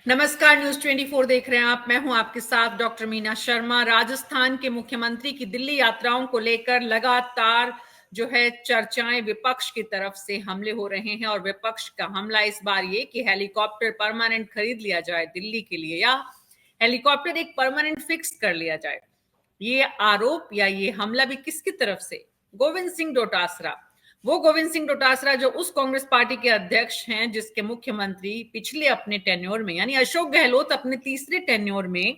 नमस्कार, न्यूज 24 देख रहे हैं आप। मैं हूं आपके साथ डॉक्टर मीना शर्मा। राजस्थान के मुख्यमंत्री की दिल्ली यात्राओं को लेकर लगातार जो है चर्चाएं विपक्ष की तरफ से हमले हो रहे हैं, और विपक्ष का हमला इस बार ये कि हेलीकॉप्टर परमानेंट खरीद लिया जाए दिल्ली के लिए, या हेलीकॉप्टर एक परमानेंट फिक्स कर लिया जाए। ये आरोप या ये हमला भी किसकी तरफ से? गोविंद सिंह डोटासरा। वो गोविंद सिंह डोटासरा जो उस कांग्रेस पार्टी के अध्यक्ष हैं जिसके मुख्यमंत्री पिछले अपने टेन्योर में, यानी अशोक गहलोत अपने तीसरे टेन्योर में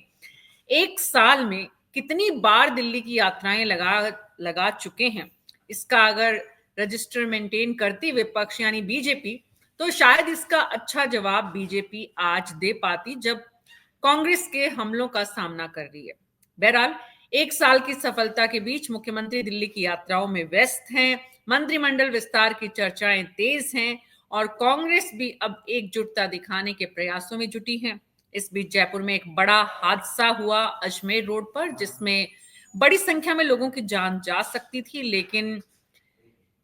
एक साल में कितनी बार दिल्ली की यात्राएं लगा चुके हैं। इसका अगर रजिस्टर मेंटेन करती विपक्ष यानी बीजेपी, तो शायद इसका अच्छा जवाब बीजेपी आज दे पाती जब कांग्रेस के हमलों का सामना कर रही है। बहरहाल, एक साल की सफलता के बीच मुख्यमंत्री दिल्ली की यात्राओं में व्यस्त हैं, मंत्रिमंडल विस्तार की चर्चाएं तेज हैं, और कांग्रेस भी अब एकजुटता दिखाने के प्रयासों में जुटी है। इस बीच जयपुर में एक बड़ा हादसा हुआ अजमेर रोड पर, जिसमें बड़ी संख्या में लोगों की जान जा सकती थी, लेकिन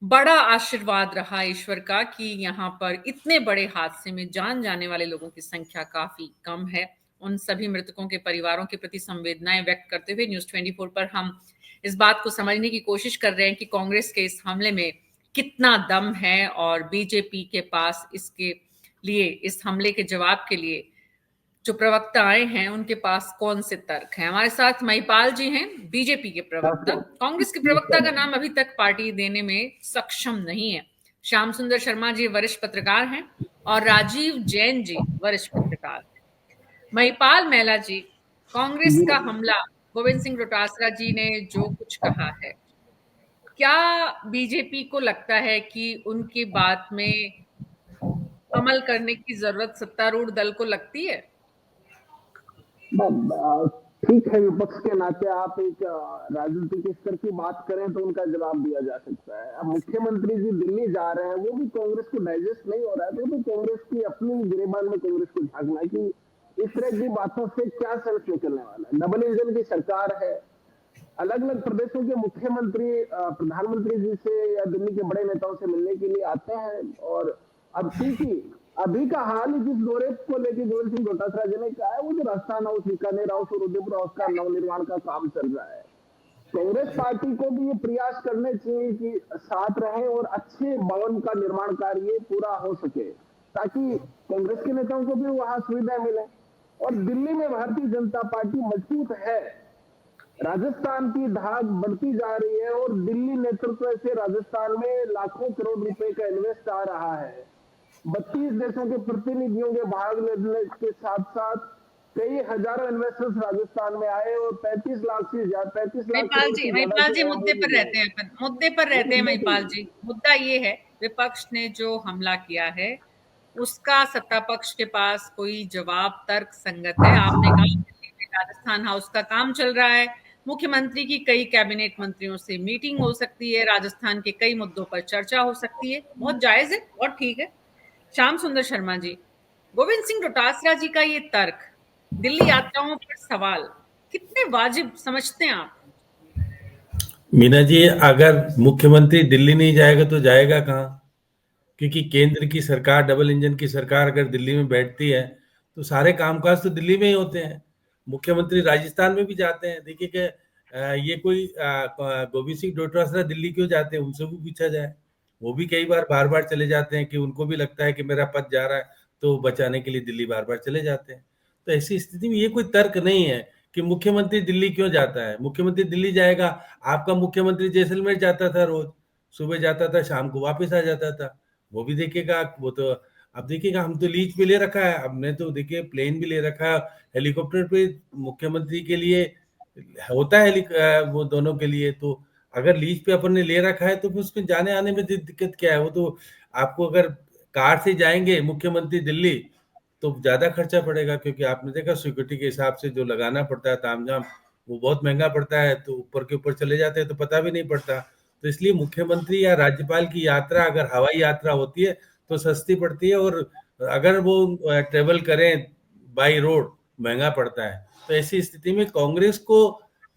बड़ा आशीर्वाद रहा ईश्वर का कि यहाँ पर इतने बड़े हादसे में जान जाने वाले लोगों की संख्या काफी कम है। उन सभी मृतकों के परिवारों के प्रति संवेदनाएं व्यक्त करते हुए न्यूज 24 पर हम इस बात को समझने की कोशिश कर रहे हैं कि कांग्रेस के इस हमले में कितना दम है, और बीजेपी के पास इसके लिए, इस हमले के जवाब के लिए जो प्रवक्ता आए हैं उनके पास कौन से तर्क हैं। हमारे साथ महिपाल जी हैं, बीजेपी के प्रवक्ता। कांग्रेस के प्रवक्ता का नाम अभी तक पार्टी देने में सक्षम नहीं है। श्याम सुंदर शर्मा जी वरिष्ठ पत्रकार हैं, और राजीव जैन जी वरिष्ठ पत्रकार हैं। महिपाल मैला जी, कांग्रेस का हमला, गोविंद सिंह डोटासरा जी ने जो कुछ कहा है, क्या बीजेपी को लगता है कि उनकी बात में अमल करने की जरूरत सत्तारूढ़ दल को लगती है? ठीक है, विपक्ष के नाते आप एक राजनीतिक स्तर की बात करें तो उनका जवाब दिया जा सकता है। अब मुख्यमंत्री जी दिल्ली जा रहे हैं, वो भी कांग्रेस को डाइजेस्ट नहीं हो रहा है, तो कांग्रेस की अपनी गिरेबान में कांग्रेस को झांकना कि इस तरह की बातों से क्या सेंस निकलने वाला है। डबल इंजन की सरकार है, अलग अलग प्रदेशों के मुख्यमंत्री प्रधानमंत्री जी से या दिल्ली के बड़े नेताओं से मिलने के लिए आते हैं। और अब क्योंकि अभी का हाल जिस दौरे को लेकर गोविंद सिंह डोटासरा जी ने कहा है, वो जो राजस्थान हाउस, बीकानेर हाउस और उदयपुर हाउस का नवनिर्माण का काम चल रहा है, कांग्रेस पार्टी को भी ये प्रयास करने चाहिए कि साथ रहे और अच्छे भवन का निर्माण कार्य पूरा हो सके, ताकि कांग्रेस के नेताओं को भी वहां सुविधा मिले। और दिल्ली में भारतीय जनता पार्टी मजबूत है, राजस्थान की धाक बढ़ती जा रही है, और दिल्ली नेतृत्व से राजस्थान में लाखों करोड़ रुपए का इन्वेस्ट आ रहा है। 32 देशों के प्रतिनिधियों के भाग लेने के साथ साथ कई हजारों इन्वेस्टर्स राजस्थान में आए, और 35 लाख से ज्यादा, 35 लाख करोड़ से ज्यादा महिपाल जी के मुद्दे पर रहते हैं, मुद्दे पर रहते हैं महिपाल जी। मुद्दा ये है, विपक्ष ने जो हमला किया है उसका सत्ता पक्ष के पास कोई जवाब तर्क संगत है? आपने कहा दिल्ली में राजस्थान हाउस का काम चल रहा है, मुख्यमंत्री की कई कैबिनेट मंत्रियों से मीटिंग हो सकती है, राजस्थान के कई मुद्दों पर चर्चा हो सकती है, बहुत जायज है और ठीक है। श्याम सुंदर शर्मा जी, गोविंद सिंह डोटासरा जी का ये तर्क, दिल्ली यात्राओं पर सवाल, कितने वाजिब समझते हैं आप? मीना जी, अगर मुख्यमंत्री दिल्ली नहीं जाएगा तो जाएगा कहाँ? क्योंकि केंद्र की सरकार, डबल इंजन की सरकार अगर दिल्ली में बैठती है तो सारे कामकाज तो दिल्ली में ही होते हैं। मुख्यमंत्री राजस्थान में भी जाते हैं। देखिए कि ये कोई गोविंद सिंह डोटासरा दिल्ली क्यों जाते हैं, उनसे भी पूछा जाए। वो भी कई बार बार चले जाते हैं कि उनको भी लगता है कि मेरा पद जा रहा है, तो बचाने के लिए दिल्ली बार चले जाते हैं। तो ऐसी स्थिति में ये कोई तर्क नहीं है कि मुख्यमंत्री दिल्ली क्यों जाता है। मुख्यमंत्री दिल्ली जाएगा, आपका मुख्यमंत्री जैसलमेर जाता था, रोज सुबह जाता था, शाम को वापस आ जाता था। वो भी देखिएगा, वो तो अब देखिएगा, हम तो लीज पे ले रखा है, हमने तो देखिए प्लेन भी ले रखा है, हेलीकॉप्टर पे मुख्यमंत्री के लिए होता है, वो दोनों के लिए। तो अगर लीज पे अपन ने ले रखा है तो फिर उसमें जाने आने में दिक्कत क्या है? वो तो आपको अगर कार से जाएंगे मुख्यमंत्री दिल्ली तो ज्यादा खर्चा पड़ेगा, क्योंकि आपने देखा सिक्योरिटी के हिसाब से जो लगाना पड़ता है तामझाम, वो बहुत महंगा पड़ता है। तो ऊपर के ऊपर चले जाते हैं तो पता भी नहीं पड़ता। तो इसलिए मुख्यमंत्री या राज्यपाल की यात्रा अगर हवाई यात्रा होती है तो सस्ती पड़ती है, और अगर वो ट्रेवल करें बाई रोड महंगा पड़ता है। तो ऐसी स्थिति में कांग्रेस को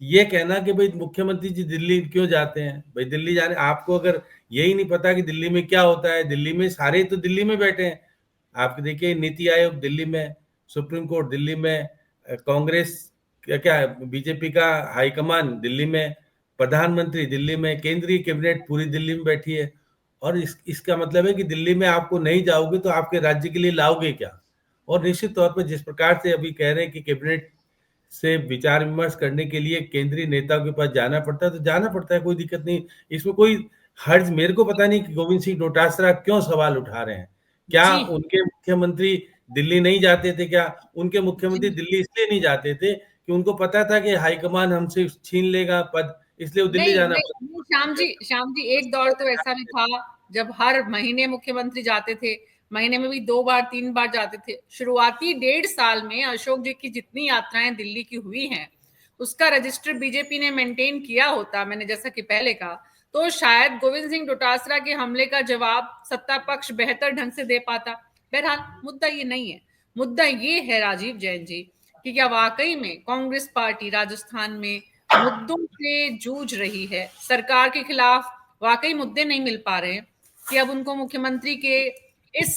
ये कहना कि भाई मुख्यमंत्री जी दिल्ली क्यों जाते हैं, भाई दिल्ली जाने, आपको अगर यही नहीं पता कि दिल्ली में क्या होता है, दिल्ली में सारे तो दिल्ली में बैठे हैं। आप देखिए नीति आयोग दिल्ली में, सुप्रीम कोर्ट दिल्ली में, कांग्रेस क्या बीजेपी का हाईकमान दिल्ली में, प्रधानमंत्री दिल्ली में, केंद्रीय कैबिनेट पूरी दिल्ली में बैठी है। और इसका मतलब है कि दिल्ली में आपको नहीं जाओगे तो आपके राज्य के लिए लाओगे क्या। और निश्चित तौर पर जिस प्रकार से अभी कह रहे हैं कि कैबिनेट से विचार विमर्श करने के लिए केंद्रीय नेताओं के पास जाना पड़ता है, तो जाना पड़ता है, कोई दिक्कत नहीं, इसमें कोई हर्ज। मेरे को पता नहीं कि गोविंद सिंह डोटासरा क्यों सवाल उठा रहे हैं। क्या जी उनके मुख्यमंत्री दिल्ली नहीं जाते थे? क्या उनके मुख्यमंत्री जी दिल्ली इसलिए नहीं जाते थे कि उनको पता था कि हाईकमान हमसे छीन लेगा पद, इसलिए वो दिल्ली नहीं जाना नहीं पड़ा? नहीं, श्याम जी एक दौर तो ऐसा भी था जब हर महीने मुख्यमंत्री जाते थे, महीने में भी 2 बार 3 बार जाते थे। शुरुआती 1.5 साल में अशोक जी की जितनी यात्राएं दिल्ली की हुई हैं, उसका रजिस्टर बीजेपी ने मेंटेन किया होता, मैंने जैसा कि पहले कहा, तो शायद गोविंद सिंह डोटासरा के हमले का जवाब सत्ता पक्ष बेहतर ढंग से दे पाता। बहरहाल मुद्दा ये नहीं है। मुद्दा ये है राजीव जैन जी कि क्या वाकई में कांग्रेस पार्टी राजस्थान में मुद्दों से जूझ रही है, सरकार के खिलाफ वाकई मुद्दे नहीं मिल पा रहे हैं, कि अब उनको मुख्यमंत्री के इस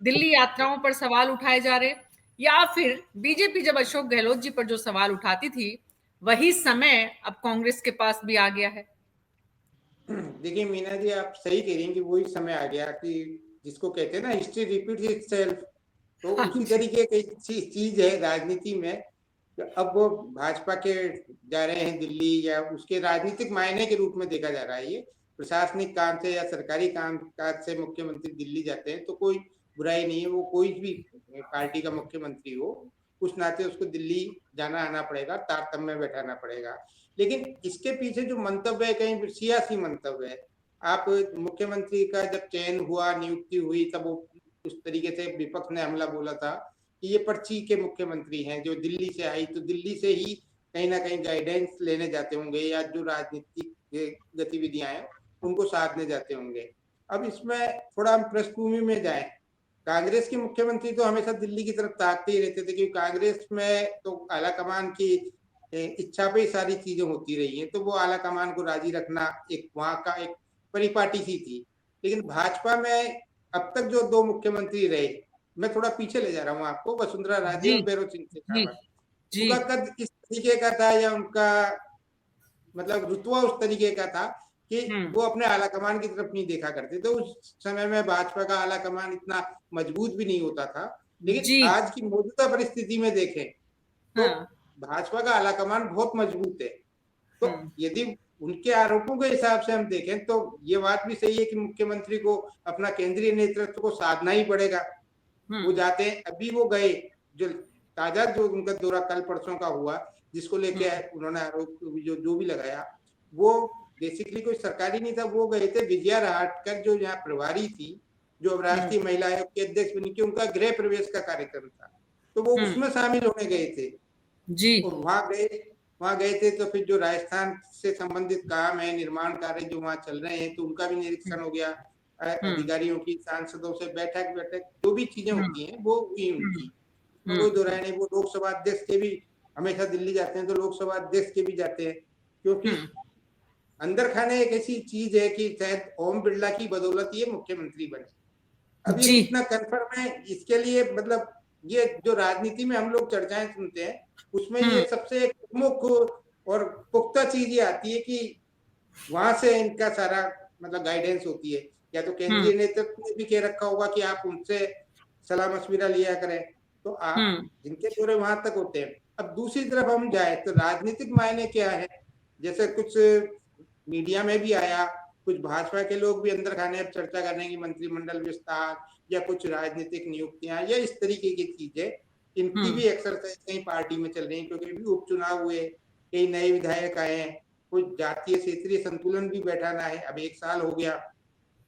दिल्ली यात्राओं पर सवाल उठाए जा रहे, या फिर बीजेपी जब अशोक गहलोत जी पर जो सवाल उठाती थी वही समय अब कांग्रेस के पास भी आ गया है। देखिए मीना जी, आप सही कह रही हैं कि वही समय आ गया कि जिसको कहते हैं ना, हिस्ट्री रिपीट्स इटसेल्फ। तो हाँ उसी जी। तरीके की चीज है राजनीति में। अब वो भाजपा के जा रहे हैं दिल्ली, या उसके राजनीतिक मायने के रूप में देखा जा रहा है। ये प्रशासनिक काम से या सरकारी काम काज से मुख्यमंत्री दिल्ली जाते हैं तो कोई बुराई नहीं है। वो कोई भी पार्टी का मुख्यमंत्री हो, उस नाते उसको दिल्ली जाना आना पड़ेगा, तारतम्य में बैठाना पड़ेगा। लेकिन इसके पीछे जो मंतव्य है, कहीं सियासी मंतव्य है। आप मुख्यमंत्री का जब चयन हुआ, नियुक्ति हुई, तब वो उस तरीके से विपक्ष ने हमला बोला था कि ये पर्ची के मुख्यमंत्री हैं जो दिल्ली से आई, तो दिल्ली से ही कहीं ना कहीं गाइडेंस लेने जाते होंगे, या जो राजनीतिक गतिविधियां हैं उनको साधने जाते होंगे। अब इसमें थोड़ा हम पृष्ठभूमि में जाएं। कांग्रेस के मुख्यमंत्री तो हमेशा दिल्ली की तरफ ताकते ही रहते थे, क्योंकि कांग्रेस में तो आला कमान की इच्छा पे सारी चीजें होती रही हैं, तो वो आला कमान को राजी रखना एक वहां का एक परिपाटी सी थी। लेकिन भाजपा में अब तक जो 2 मुख्यमंत्री रहे, मैं थोड़ा पीछे ले जा रहा हूँ आपको, वसुंधरा राजे जी और भैरव सिंह जी शेखावत। जी उनका कद इस तरीके का था, या उनका मतलब रुतबा उस तरीके का था कि वो अपने आला कमान की तरफ नहीं देखा करते। तो उस समय में भाजपा का आला कमान इतना मजबूत भी नहीं होता था। लेकिन जी आज की मौजूदा परिस्थिति में देखें तो हाँ भाजपा का आला कमान बहुत मजबूत है। तो यदि उनके आरोपों के हिसाब से हम देखें तो ये बात भी सही है कि मुख्यमंत्री को अपना केंद्रीय नेतृत्व को साधना ही पड़ेगा। वो जाते हैं, अभी वो गए, जो ताजा जो उनका दौरा कल परसों का हुआ, जिसको लेके उन्होंने आरोप जो भी लगाया, वो बेसिकली कोई सरकारी नहीं था। वो गए थे विजया राहटकर, जो यहाँ प्रभारी थी, जो अब राष्ट्रीय महिला आयोग की अध्यक्ष बनी, कि उनका गृह प्रवेश का कार्यक्रम था, तो वो उसमें शामिल होने गए थे जी। और वहां गए थे। तो फिर जो राजस्थान से संबंधित काम है, निर्माण कार्य जो वहां चल रहे हैं, तो उनका भी निरीक्षण हो गया। अधिकारियों की, सांसदों से बैठक जो भी चीजें होती हैं वो हुई उनकी, कोई दोहराई नहीं। वो लोकसभा अध्यक्ष के भी हमेशा दिल्ली जाते हैं, तो लोकसभा अध्यक्ष के भी जाते हैं, क्योंकि अंदर खाने एक ऐसी चीज है कि शायद ओम बिरला की बदौलत ये मुख्यमंत्री बने। अब ये कितना कंफर्म है, इसके लिए मतलब ये जो राजनीति में हम लोग चर्चाएं सुनते हैं, उसमें ये सबसे प्रमुख और पुख्ता चीज ये आती है कि वहां से इनका सारा मतलब गाइडेंस होती है। या तो केंद्रीय नेतृत्व ने भी कह रखा होगा कि आप उनसे सलाह मशविरा लिया करें, तो आप जिनके दौरे वहां तक होते हैं। अब दूसरी तरफ हम जाए तो राजनीतिक मायने क्या है, जैसे कुछ मीडिया में भी आया, कुछ भाजपा के लोग भी अंदर खाने अब चर्चा कर रहे हैं कि मंत्रिमंडल विस्तार या कुछ राजनीतिक नियुक्तियां या इस तरीके की चीजें, इनकी भी एक्सरसाइज कहीं पार्टी में चल रही है, क्योंकि भी उपचुनाव हुए, कई नए विधायक आए हैं, कुछ जातीय क्षेत्रीय संतुलन भी बैठाना है। अब 1 साल हो गया।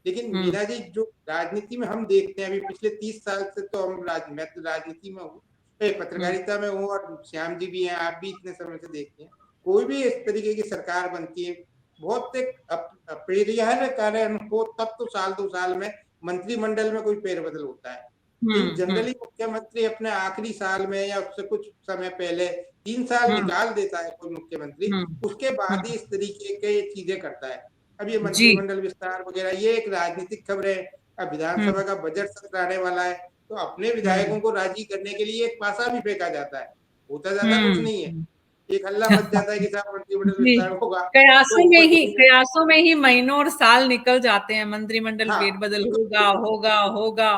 लेकिन मीना जी, जो राजनीति में हम देखते हैं अभी पिछले 30 साल से, तो मैं तो राजनीति में हूँ, पत्रकारिता में हूँ, और श्याम जी भी हैं, आप भी इतने समय से देखते हैं, कोई भी इस तरीके की सरकार बनती है, बहुत एक अपरिहार्य कारण हो तब तो 1-2 साल में मंत्रिमंडल में कोई फेरबदल होता है। जनरली मुख्यमंत्री अपने आखिरी साल में या उससे कुछ समय पहले 3 साल निकाल देता है कोई मुख्यमंत्री, उसके बाद ही इस तरीके के चीजें करता है। अब ये मंत्रिमंडल विस्तार वगैरह ये एक राजनीतिक खबर है। अब विधानसभा का बजट सत्र आने वाला है, तो अपने विधायकों को राजी करने के लिए एक पासा भी फेंका जाता है, होता ज्यादा कुछ नहीं है, एक हल्ला मच जाता है कि साहब मंत्रिमंडल विस्तार होगा, तो कयासों में ही महीनों और साल निकल जाते हैं, मंत्रिमंडल हाँ, फेरबदल होगा,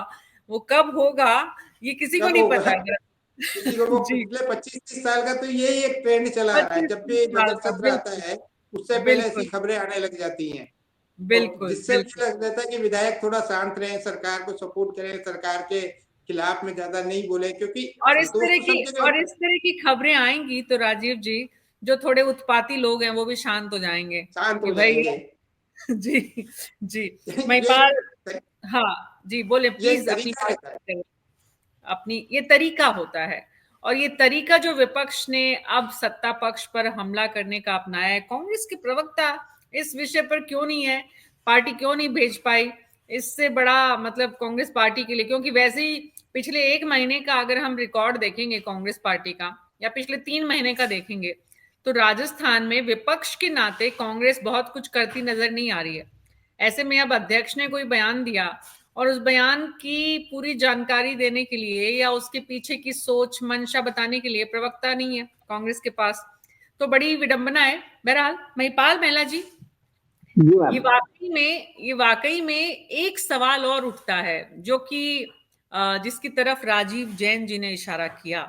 वो कब होगा ये किसी को कब नहीं होगा पता। किसी को। वो जी, पिछले 25-30 साल का तो यही एक ट्रेंड चला आ रहा है, 25 जब भी साल बजट का, सत्र आता बिल्कुल, है उससे पहले ऐसी बिल्कुल, खबरें आने लग जाती हैं, तो बिल्कुल, जिससे बिल्कुल। मुझे लग जाता है कि विधायक थोड़ा शांत रहे, सरकार को सपोर्ट करें, सरकार के खिलाफ में ज्यादा नहीं बोले, क्योंकि असंतोष तो सब जगह होता है। इस तरह की खबरें आएंगी तो राजीव जी, जो थोड़े उत्पाती लोग हैं वो भी शांत हो जाएंगे शांत कि हो भाई जाएंगे। जी, जी, ये महिपाल, हाँ जी, बोले ये एक प्लीज अपनी तरीका बात रहता है। करें। अपनी ये तरीका होता है, और ये तरीका जो विपक्ष ने अब सत्ता पक्ष पर हमला करने का अपनाया है, कांग्रेस के प्रवक्ता इस विषय पर क्यों नहीं है, पार्टी क्यों नहीं भेज पाई, इससे बड़ा मतलब कांग्रेस पार्टी के लिए, क्योंकि वैसे ही पिछले 1 महीने का अगर हम रिकॉर्ड देखेंगे कांग्रेस पार्टी का, या पिछले 3 महीने का देखेंगे, तो राजस्थान में विपक्ष के नाते कांग्रेस बहुत कुछ करती नजर नहीं आ रही है। ऐसे में अब अध्यक्ष ने कोई बयान दिया, और उस बयान की पूरी जानकारी देने के लिए या उसके पीछे की सोच मंशा बताने के लिए प्रवक्ता नहीं है कांग्रेस के पास, तो बड़ी विडंबना है। बहरहाल महिपाल महिला जी, जी ये मैम। वाकई में एक सवाल और उठता है, जो कि जिसकी तरफ राजीव जैन जी ने इशारा किया,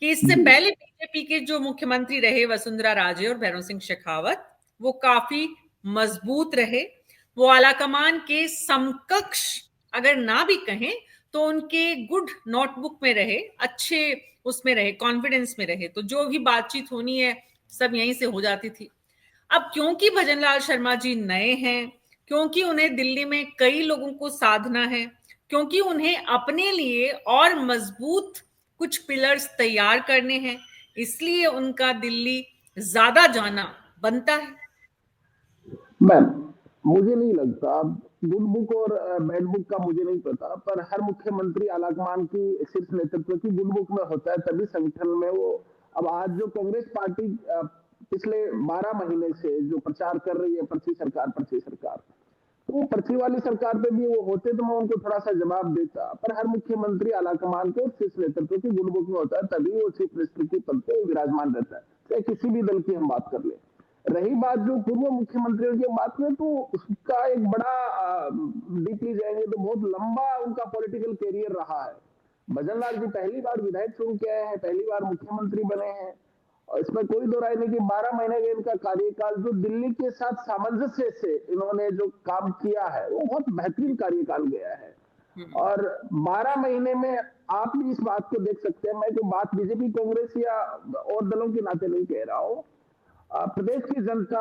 कि इससे जी पहले बीजेपी के जो मुख्यमंत्री रहे वसुंधरा राजे और भैरव सिंह शेखावत, वो काफी मजबूत रहे, वो आलाकमान के समकक्ष अगर ना भी कहें तो उनके गुड नोटबुक में रहे, अच्छे उसमें रहे, कॉन्फिडेंस में रहे, तो जो भी बातचीत होनी है सब यहीं से हो जाती थी। अब क्योंकि भजनलाल शर्मा जी नए हैं, क्योंकि उन्हें दिल्ली में कई लोगों को साधना है, क्योंकि उन्हें अपने लिए और मजबूत कुछ पिलर्स तैयार करने हैं, इसलिए उनका दिल्ली ज्यादा जाना बनता है। मैम, मुझे नहीं लगता, गुड बुक और बैड बुक का मुझे नहीं पता, पर हर मुख्यमंत्री आलाकमान की शीर्ष नेतृत्व की गुड बुक में होता है, तभी संगठन में वो। अब आज जो कांग्रेस पार्टी पिछले 12 महीने से जो प्रचार कर रही है, पर्ची सरकार पर्ची सरकार, तो वो पर्ची वाली सरकार पे भी वो होते तो मैं उनको थोड़ा सा जवाब देता, पर हर मुख्यमंत्री आलाकमान के और शीर्ष नेतृत्व की गुड बुक में होता है, तभी वो चीफ मिनिस्टर की पद पे विराजमान रहता है, चाहे किसी भी दल की हम बात कर ले। रही बात जो पूर्व मुख्यमंत्रियों की बात में, तो उसका एक बड़ा डीपली जाएंगे तो बहुत लंबा उनका पॉलिटिकल कैरियर रहा है। भजनलाल जी पहली बार विधायक चुन के आए हैं, पहली बार मुख्यमंत्री बने हैं, और इसमें कोई दो राय नहीं कि 12 महीने का इनका कार्यकाल जो दिल्ली के साथ सामंजस्य से इन्होंने जो काम किया है वो बहुत बेहतरीन कार्यकाल गया है। और 12 महीने में आप भी इस बात को देख सकते हैं, मैं कोई बात बीजेपी कांग्रेस या और दलों के नाते नहीं कह रहा हूं, प्रदेश की जनता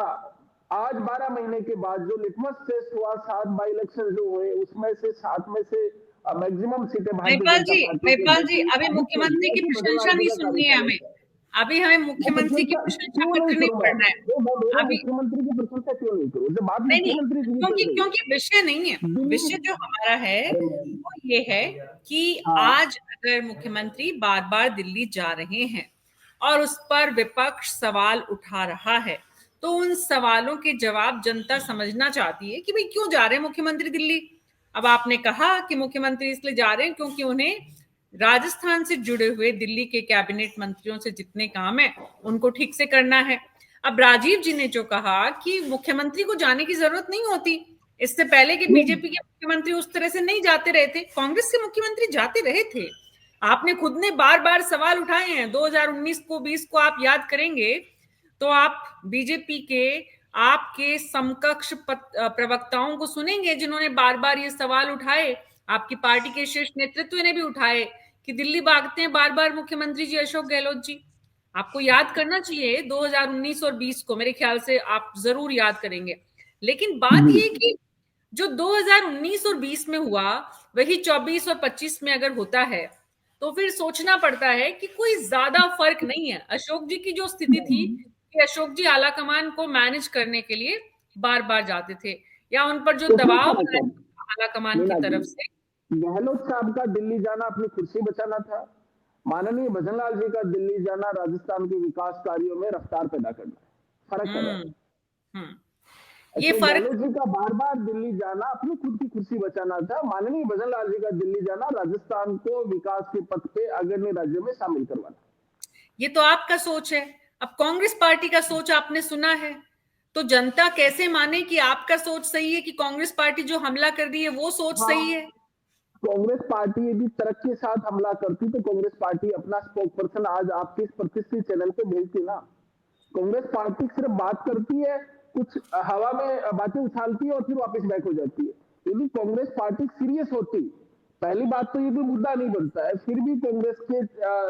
आज 12 महीने के बाद जो लिटमस टेस्ट हुआ, 7 बाई इलेक्शन जो हुए, उसमें से 7 में से मैक्सिमम सीटें भारतीय जनता पार्टी के महिपाल जी, जीती, अभी साबित कर मुख्यमंत्री दिया की कि प्रशंसा भजनलाल जी नहीं का सुननी है कार्यकाल हमें, अच्छा है। अभी हमें मैं मुख्यमंत्री की प्रशंसा प्रशंसा क्यों नहीं पत्र नहीं करूंगा, पढ़ना है मेरे अभी। मुख्यमंत्री की प्रशंसा क्यों नहीं करूं जब बात नहीं, नहीं, मुख्यमंत्री की चल क्योंकि रही है। क्योंकि विषय नहीं है, दिल्ली, विषय जो हमारा है अरे वो ये है कि हाँ, आज अगर मुख्यमंत्री बार बार दिल्ली जा रहे हैं और उस पर विपक्ष सवाल उठा रहा है, तो उन सवालों के जवाब जनता समझना चाहती है कि भाई क्यों जा रहे हैं मुख्यमंत्री दिल्ली। अब आपने कहा कि मुख्यमंत्री इसलिए जा रहे हैं क्योंकि उन्हें राजस्थान से जुड़े हुए दिल्ली के कैबिनेट मंत्रियों से जितने काम है उनको ठीक से करना है। अब राजीव जी ने जो कहा कि मुख्यमंत्री को जाने की जरूरत नहीं होती, इससे पहले कि बीजेपी के मुख्यमंत्री उस तरह से नहीं जाते रहे थे, कांग्रेस के मुख्यमंत्री जाते रहे थे। आपने खुद ने बार बार सवाल उठाए हैं, 2019 को 20 को आप याद करेंगे तो आप बीजेपी के आपके समकक्ष प्रवक्ताओं को सुनेंगे जिन्होंने बार बार ये सवाल उठाए, आपकी पार्टी के शीर्ष नेतृत्व ने भी उठाए कि दिल्ली भागते हैं बार बार मुख्यमंत्री जी अशोक गहलोत जी। आपको याद करना चाहिए 2019 और 20 को, मेरे ख्याल से आप जरूर याद करेंगे। लेकिन बात जी यह कि जो 2019 और 20 में हुआ वही 24 और 25 में अगर होता है तो फिर सोचना पड़ता है कि कोई ज्यादा फर्क नहीं है। अशोक जी की जो स्थिति थी कि अशोक जी आला कमान को मैनेज करने के लिए बार बार जाते थे, या उन पर जो उसमें दबाव फर्क है आला कमान की मीना जी, तरफ से। गहलोत साहब का दिल्ली जाना अपनी कुर्सी बचाना था, माननीय भजनलाल जी का दिल्ली जाना राजस्थान के विकास कार्यों में रफ्तार पैदा करना, फर्क है। हम्म हम्म ये अशोक फर्क गहलोत जी का बार बार दिल्ली जाना अपनी खुद की कुर्सी बचाना था। माननीय भजन लाल जी का दिल्ली जाना राजस्थान को विकास के पथ पे अग्रणी राज्यों में शामिल करवाना। ये तो आपका सोच है। अब कांग्रेस पार्टी का सोच आपने सुना है, तो जनता कैसे माने कि आपका सोच सही है कि कांग्रेस पार्टी जो हमला कर रही है वो सोच हाँ, सही है? कांग्रेस पार्टी यदि तर्क के साथ हमला करती तो कांग्रेस पार्टी अपना स्पोक पर्सन आज आपके इस प्रतिष्ठित चैनल पे भेजती ना। कांग्रेस पार्टी सिर्फ बात करती है, कुछ हवा में बातें उछालती है और फिर वापस बैक हो जाती है। यदि कांग्रेस पार्टी सीरियस होती, पहली बात तो ये भी मुद्दा नहीं बनता है, फिर भी कांग्रेस के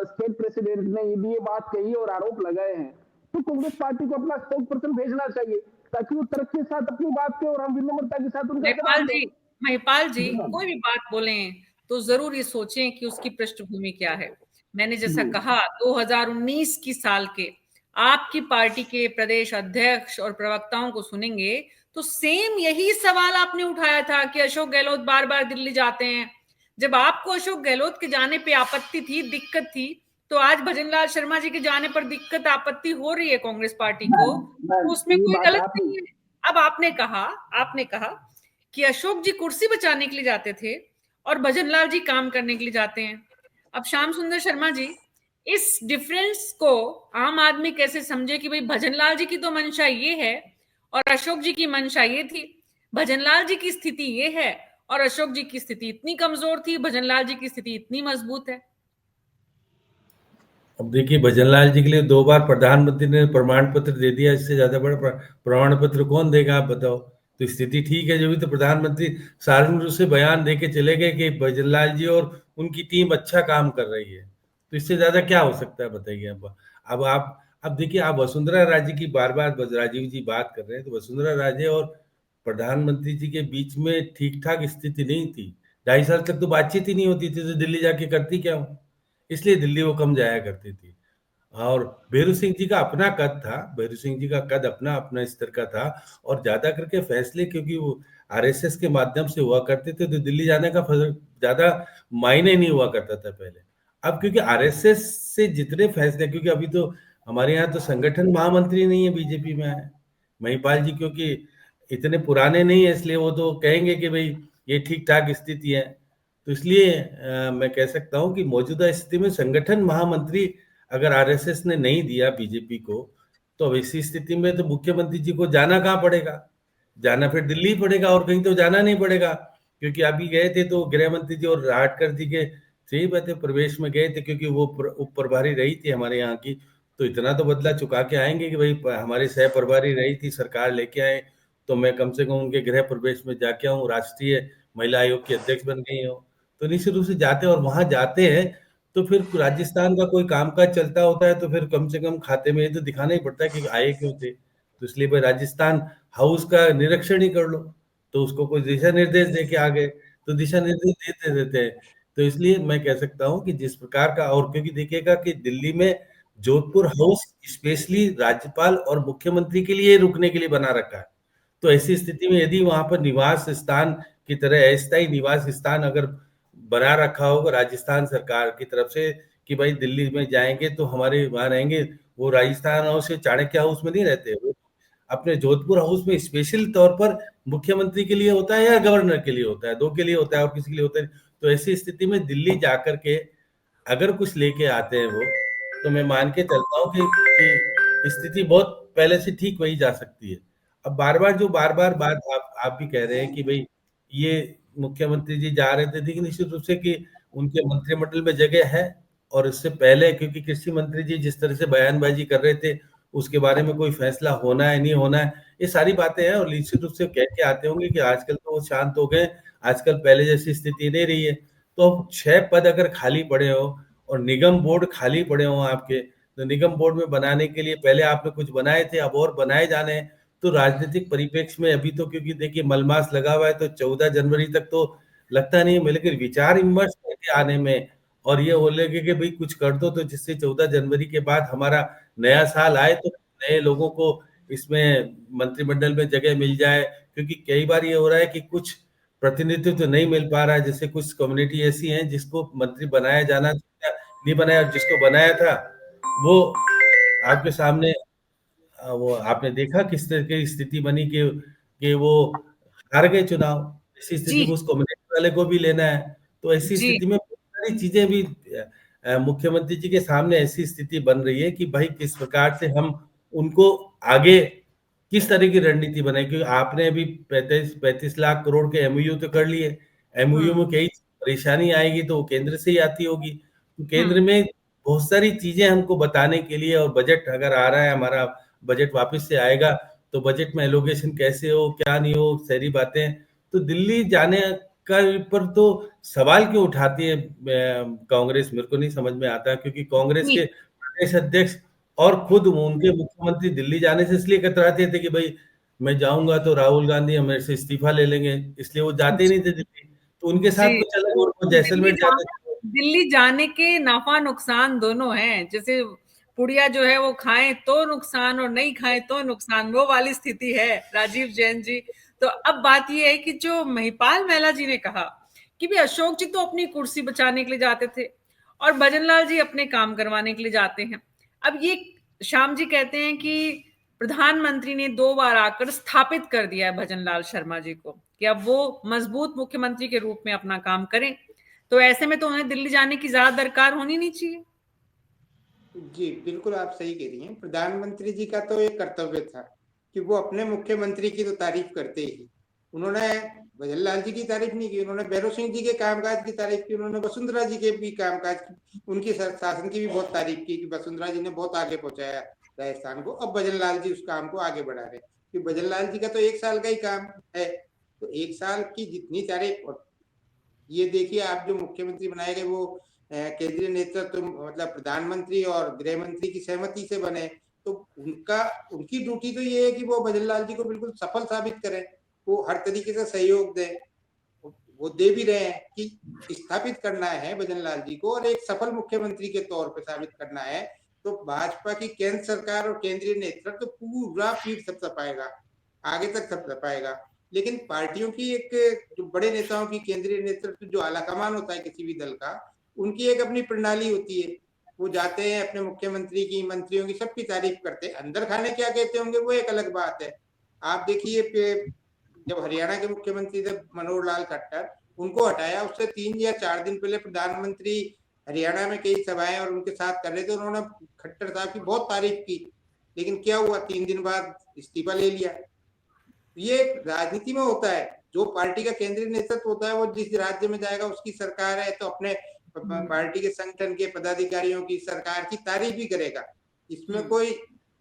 स्टेट प्रेसिडेंट ने यदि ये बात कही और आरोप लगाए हैं तो कांग्रेस पार्टी को अपना स्पोक पर्सन भेजना चाहिए ताकि वो तर्क के साथ अपनी बात कहे और हम विनम्रता के साथ उनका जवाब दें। महिपाल जी, जी हाँ। कोई भी बात बोलें तो जरूर ये सोचें कि उसकी पृष्ठभूमि क्या है। मैंने जैसा जी। कहा 2019 की साल के आपकी पार्टी के प्रदेश अध्यक्ष और प्रवक्ताओं को सुनेंगे तो सेम यही सवाल आपने उठाया था कि अशोक गहलोत बार बार दिल्ली जाते हैं। जब आपको अशोक गहलोत के जाने पे आपत्ति थी, दिक्कत थी, तो आज भजनलाल शर्मा जी के जाने पर दिक्कत आपत्ति हो रही है कांग्रेस पार्टी को, तो उसमें ये कोई बात गलत आपने नहीं है। अब आपने कहा कि अशोक जी कुर्सी बचाने के लिए जाते थे और भजनलाल जी काम करने के लिए जाते हैं। अब श्याम सुंदर शर्मा जी, इस डिफरेंस को आम आदमी कैसे समझे कि भाई भजनलाल जी की तो मंशा ये है और अशोक जी की मंशा ये थी। भजनलाल जी की स्थिति ये है और अशोक जी की स्थिति इतनी कमजोर थी, भजनलाल जी की स्थिति इतनी मजबूत है। अब देखिए, भजनलाल जी के लिए 2 बार प्रधानमंत्री ने प्रमाण पत्र दे दिया, इससे ज्यादा बड़ा प्रमाण पत्र कौन देगा, आप बताओ। तो स्थिति ठीक है, जो भी तो प्रधानमंत्री सार्वजनिक रूप से बयान दे के चले गए कि भजनलाल जी और उनकी टीम अच्छा काम कर रही है। तो इससे ज्यादा क्या हो सकता है, बताइए। अब देखिए, आप वसुंधरा राजे की बार बार राजीव जी बात कर रहे हैं, तो वसुंधरा राजे और प्रधानमंत्री जी के बीच में ठीक ठाक स्थिति नहीं थी। 2.5 साल तक तो बातचीत ही नहीं होती थी, तो दिल्ली जाके करती क्या हूँ, इसलिए दिल्ली वो कम जाया करती थी। और भैरू सिंह जी का अपना कद था, भैरू सिंह जी का कद अपना अपना स्तर का था, और ज्यादा करके फैसले क्योंकि वो आरएसएस के माध्यम से हुआ करते थे, तो दिल्ली जाने का ज्यादा मायने नहीं हुआ करता था पहले। अब क्योंकि आरएसएस से जितने फैसले, क्योंकि अभी तो हमारे यहाँ तो संगठन महामंत्री नहीं है बीजेपी में है, महिपाल जी क्योंकि इतने पुराने नहीं है, इसलिए वो तो कहेंगे कि भाई ये ठीक ठाक स्थिति है। तो इसलिए मैं कह सकता हूँ कि मौजूदा स्थिति में संगठन महामंत्री अगर आरएसएस ने नहीं दिया बीजेपी को, तो अब ऐसी स्थिति में तो मुख्यमंत्री जी को जाना कहाँ पड़ेगा, जाना फिर दिल्ली ही पड़ेगा, और कहीं तो जाना नहीं पड़ेगा। क्योंकि अभी गए थे तो गृह मंत्री जी और राहटकर जी के सही बात है प्रवेश में गए थे, क्योंकि वो उप प्रभारी रही थी हमारे यहाँ की, तो इतना तो बदला चुका के आएंगे कि भाई हमारे सह प्रभारी रही थी, सरकार लेके आए, तो मैं कम से कम उनके गृह प्रवेश में जाके आऊँ, राष्ट्रीय महिला आयोग की अध्यक्ष बन गई हूँ। तो निश्चित रूप से जाते हैं, और वहां जाते हैं तो फिर राजस्थान का कोई कामकाज चलता होता है तो फिर कम से कम खाते में ये तो दिखाना ही पड़ता है कि आए क्यों थे। तो इसलिए भाई राजस्थान हाउस का निरीक्षण ही कर लो, तो उसको कोई दिशा निर्देश दे के आ गए, तो दिशा निर्देश देते देते हैं। तो इसलिए मैं कह सकता हूँ कि जिस प्रकार का, और क्योंकि देखिएगा कि दिल्ली में जोधपुर हाउस स्पेशली राज्यपाल और मुख्यमंत्री के लिए रुकने के लिए बना रखा है। तो ऐसी स्थिति में यदि वहां पर निवास स्थान की तरह अस्थायी निवास स्थान अगर बना रखा होगा राजस्थान सरकार की तरफ से कि भाई दिल्ली में जाएंगे तो हमारे वहां रहेंगे, वो राजस्थान हाउस या चाणक्य हाउस में नहीं रहते, वो अपने जोधपुर हाउस में स्पेशल तौर पर मुख्यमंत्री के लिए होता है या गवर्नर के लिए होता है, 2 के लिए होता है और किसी के लिए होता है। तो ऐसी स्थिति में दिल्ली जाकर के अगर कुछ लेके आते हैं वो, तो मैं मान के चलता हूँ कि स्थिति बहुत पहले से ठीक वही जा सकती है। अब बार बार बात आप भी कह रहे हैं कि भाई ये मुख्यमंत्री जी जा रहे थे, लेकिन निश्चित रूप से कि उनके मंत्रिमंडल में जगह है, और इससे पहले क्योंकि कृषि मंत्री जी जिस तरह से बयानबाजी कर रहे थे उसके बारे में कोई फैसला होना है नहीं होना है, ये सारी बातें हैं, और निश्चित रूप से कह के आते होंगे कि आजकल तो वो शांत हो गए, आजकल पहले जैसी स्थिति नहीं रही है। तो 6 पद अगर खाली पड़े हो और निगम बोर्ड खाली पड़े हो आपके, तो निगम बोर्ड में बनाने के लिए पहले आपने कुछ बनाए थे, अब और बनाए जाने हैं। तो राजनीतिक परिप्रेक्ष्य में अभी तो क्योंकि देखिए मलमास लगा हुआ है, तो 14 जनवरी तक तो लगता नहीं है, लेकिन विचार विमर्श करके आने में और ये बोले कि भाई कुछ कर दो, तो जिससे 14 जनवरी के बाद हमारा नया साल आए तो नए लोगों को इसमें मंत्रिमंडल में जगह मिल जाए। क्योंकि कई बार ये हो रहा है कि कुछ प्रतिनिधित्व तो नहीं मिल पा रहा है, जैसे कुछ कम्युनिटी ऐसी हैं जिसको मंत्री बनाया जाना नहीं बनाया, और जिसको बनाया था वो आपके सामने वो आपने देखा किस तरह की स्थिति बनी कि कि वो हार गए चुनाव। ऐसी स्थिति जी में उस कम्युनिस्ट वाले को भी लेना है, तो ऐसी जी स्थिति में बहुत सारी चीजें भी मुख्यमंत्री जी के सामने ऐसी स्थिति बन रही है कि भाई किस प्रकार से हम उनको आगे किस तरह की रणनीति बनाए, क्योंकि आपने अभी 35 लाख करोड़ के एमओयू तो कर लिए। एमओयू में कई परेशानी आएगी तो वो केंद्र से ही आती होगी, तो केंद्र में बहुत सारी चीजें हमको बताने के लिए, और बजट अगर आ रहा है, हमारा बजट वापस से आएगा तो बजट में एलोकेशन कैसे हो क्या नहीं हो, सारी बातें। तो दिल्ली जाने का पर तो सवाल क्यों उठाती है कांग्रेस, मेरे को नहीं समझ में आता, क्योंकि कांग्रेस जी के प्रदेश अध्यक्ष और खुद उनके मुख्यमंत्री दिल्ली जाने से इसलिए कतराते थे कि भाई मैं जाऊंगा तो राहुल गांधी मेरे से इस्तीफा ले लेंगे, इसलिए वो जाते ही नहीं थे दिल्ली। तो उनके साथ जी कुछ अलग, और वो दिल्ली जैसलमेर जाते थे। दिल्ली जाने के नाफा नुकसान दोनों हैं। जैसे पुड़िया जो है वो खाएं तो नुकसान और नहीं खाएं तो नुकसान, वो वाली स्थिति है राजीव जैन जी। तो अब बात ये है कि जो महिपाल मैला जी ने कहा कि भी अशोक जी तो अपनी कुर्सी बचाने के लिए जाते थे और भजनलाल जी अपने काम करवाने के लिए जाते हैं। अब ये श्याम जी कहते हैं कि प्रधानमंत्री ने 2 बार आकर स्थापित कर दिया है भजनलाल शर्मा जी को कि अब वो मजबूत मुख्यमंत्री के रूप में अपना काम करें, तो ऐसे में तो उन्हें दिल्ली जाने की ज्यादा दरकार होनी नहीं चाहिए। जी बिल्कुल आप सही कह रही हैं। प्रधानमंत्री जी का तो एक कर्तव्य था कि वो अपने मुख्यमंत्री की तो तारीफ करते ही। उन्होंने भजनलाल जी की तारीफ नहीं की, उन्होंने भैरव सिंह जी के कामकाज की तारीफ की, उन्होंने वसुंधरा जी के भी कामकाज की, उनकी शासन की भी बहुत तारीफ की कि वसुंधरा जी ने बहुत आगे पहुंचाया राजस्थान को। अब भजनलाल जी उस काम को आगे बढ़ा रहे, कि भजनलाल जी का तो 1 साल का ही काम है, तो 1 साल की जितनी तारीफ। और ये देखिए आप जो मुख्यमंत्री बनाए गए वो केंद्रीय नेतृत्व मतलब प्रधानमंत्री और गृह मंत्री की सहमति से बने, तो उनकी ड्यूटी तो ये है कि वो भजनलाल जी को बिल्कुल सफल साबित करें, वो हर तरीके से सहयोग दें। वो दे भी रहे हैं कि स्थापित करना है भजनलाल जी को और एक सफल मुख्यमंत्री के तौर पर साबित करना है। तो भाजपा की केंद्र सरकार और केंद्रीय नेतृत्व पूरा पीठ थपथपाएगा, आगे तक थपथपाएगा। लेकिन पार्टियों की एक जो बड़े नेताओं की केंद्रीय नेतृत्व जो आलाकमान होता है किसी भी दल का, उनकी एक अपनी प्रणाली होती है। वो जाते हैं अपने मुख्यमंत्री की, मंत्रियों की, सबकी तारीफ करते हैं। अंदर खाने क्या कहते होंगे वो एक अलग बात है। आप देखिए जब हरियाणा के मुख्यमंत्री थे मनोहर लाल खट्टर, उनको हटाया, उससे 3 या 4 दिन पहले प्रधानमंत्री हरियाणा में कई सभाएं और उनके साथ कर रहे थे। उन्होंने खट्टर साहब की बहुत तारीफ की, लेकिन क्या हुआ, 3 दिन बाद इस्तीफा ले लिया। ये राजनीति में होता है, जो पार्टी का केंद्रीय नेतृत्व होता है वो जिस राज्य में जाएगा उसकी सरकार है, तो अपने पार्टी के संगठन के पदाधिकारियों की सरकार की तारीफ भी करेगा। इसमें कोई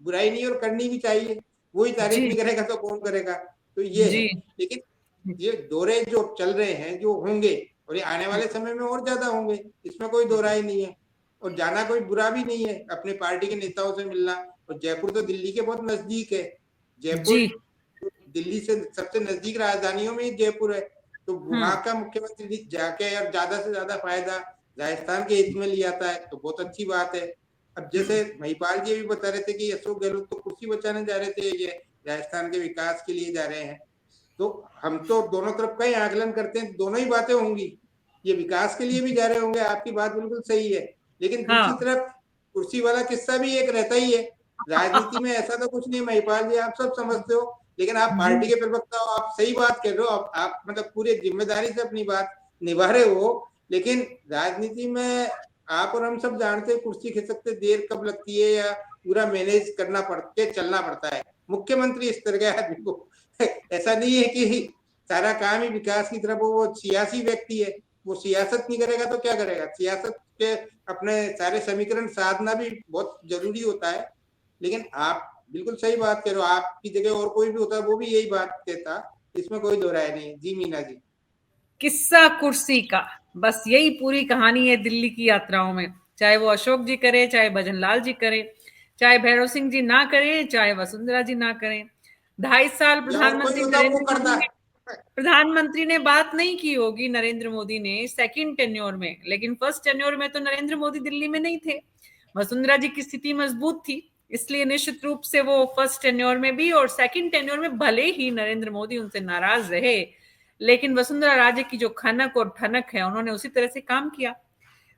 बुराई नहीं और करनी भी चाहिए। वही तारीफ नहीं करेगा तो कौन करेगा। तो ये है। लेकिन ये दौरे जो चल रहे हैं, जो होंगे और ये आने वाले समय में और ज्यादा होंगे, इसमें कोई दो राय नहीं है। और जाना कोई बुरा भी नहीं है, अपने पार्टी के नेताओं से मिलना। और जयपुर तो दिल्ली के बहुत नजदीक है। जयपुर दिल्ली से सबसे नजदीक राजधानियों में ही जयपुर है, तो वहां का मुख्यमंत्री जाके और ज्यादा से ज्यादा फायदा राजस्थान के हित में लिया था, तो बहुत अच्छी बात है। अब जैसे महिपाल जी भी बता रहे थे कि अशोक गहलोत तो कुर्सी बचाने जा रहे थे, ये राजस्थान के विकास के लिए जा रहे हैं। तो हम तो दोनों तरफ का ही आकलन करते हैं, दोनों ही बातें होंगी। ये विकास के लिए भी जा रहे होंगे, आपकी बात बिल्कुल सही है। लेकिन दूसरी तरफ कुर्सी वाला किस्सा भी एक रहता ही है। राजनीति में ऐसा तो कुछ नहीं, महिपाल जी आप सब समझते हो, लेकिन आप पार्टी के प्रवक्ता हो, आप सही बात कह रहे हो, आप मतलब पूरे जिम्मेदारी से अपनी बात निभा रहे हो। लेकिन राजनीति में आप और हम सब जानते हैं कुर्सी खिसकते देर कब लगती है, या पूरा मैनेज करना पड़ता, चलना पड़ता है। मुख्यमंत्री इस तरह के आदमी को ऐसा नहीं है कि सारा काम ही विकास की तरफ, वो सियासी व्यक्ति है, वो सियासत नहीं करेगा तो क्या करेगा। सियासत के अपने सारे समीकरण साधना भी बहुत जरूरी होता है। लेकिन आप बिल्कुल सही बात कह रहे हो, आपकी जगह और कोई भी होता वो भी यही बात कहता, इसमें कोई दो राय नहीं। जी मीना जी, किस्सा कुर्सी का, बस यही पूरी कहानी है दिल्ली की यात्राओं में। चाहे वो अशोक जी करे, चाहे भजनलाल जी करे, चाहे भैरव सिंह जी ना करें, चाहे वसुंधरा जी ना करें। 2.5 साल प्रधानमंत्री ने बात नहीं की होगी नरेंद्र मोदी ने सेकंड टेन्योर में, लेकिन फर्स्ट टेन्योर में तो नरेंद्र मोदी दिल्ली में नहीं थे। वसुंधरा जी की स्थिति मजबूत थी, इसलिए निश्चित रूप से वो फर्स्ट टेन्योर में भी और सेकंड टेन्योर में भले ही नरेंद्र मोदी उनसे नाराज रहे, लेकिन वसुंधरा राजे की जो खनक और ठनक है, उन्होंने उसी तरह से काम किया।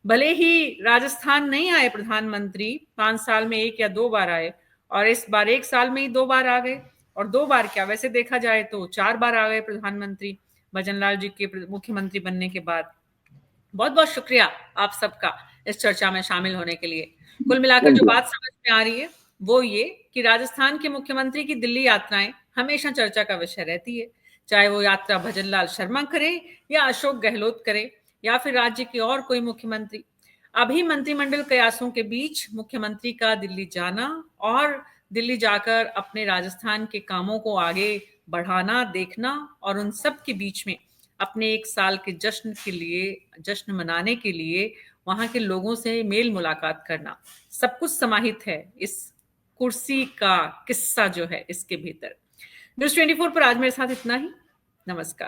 भले ही राजस्थान नहीं आए प्रधानमंत्री, 5 साल में 1 या 2 बार आए, और इस बार 1 साल में ही 2 बार आ गए, और 2 बार क्या, वैसे देखा जाए तो 4 बार आ गए प्रधानमंत्री भजनलाल जी के मुख्यमंत्री बनने के बाद। बहुत बहुत शुक्रिया आप सबका इस चर्चा में शामिल होने के लिए। कुल मिलाकर जो बात समझ में आ रही है वो ये कि राजस्थान के मुख्यमंत्री की दिल्ली यात्राएं हमेशा चर्चा का विषय रहती है, चाहे वो यात्रा भजनलाल शर्मा करे या अशोक गहलोत करे या फिर राज्य के और कोई मुख्यमंत्री। अभी मंत्रिमंडल कयासों के बीच मुख्यमंत्री का दिल्ली जाना और दिल्ली जाकर अपने राजस्थान के कामों को आगे बढ़ाना देखना और उन सब के बीच में अपने 1 साल के जश्न मनाने के लिए वहां के लोगों से मेल मुलाकात करना, सब कुछ समाहित है इस कुर्सी का किस्सा जो है इसके भीतर। न्यूज़ 24 पर आज मेरे साथ इतना ही। नमस्कार।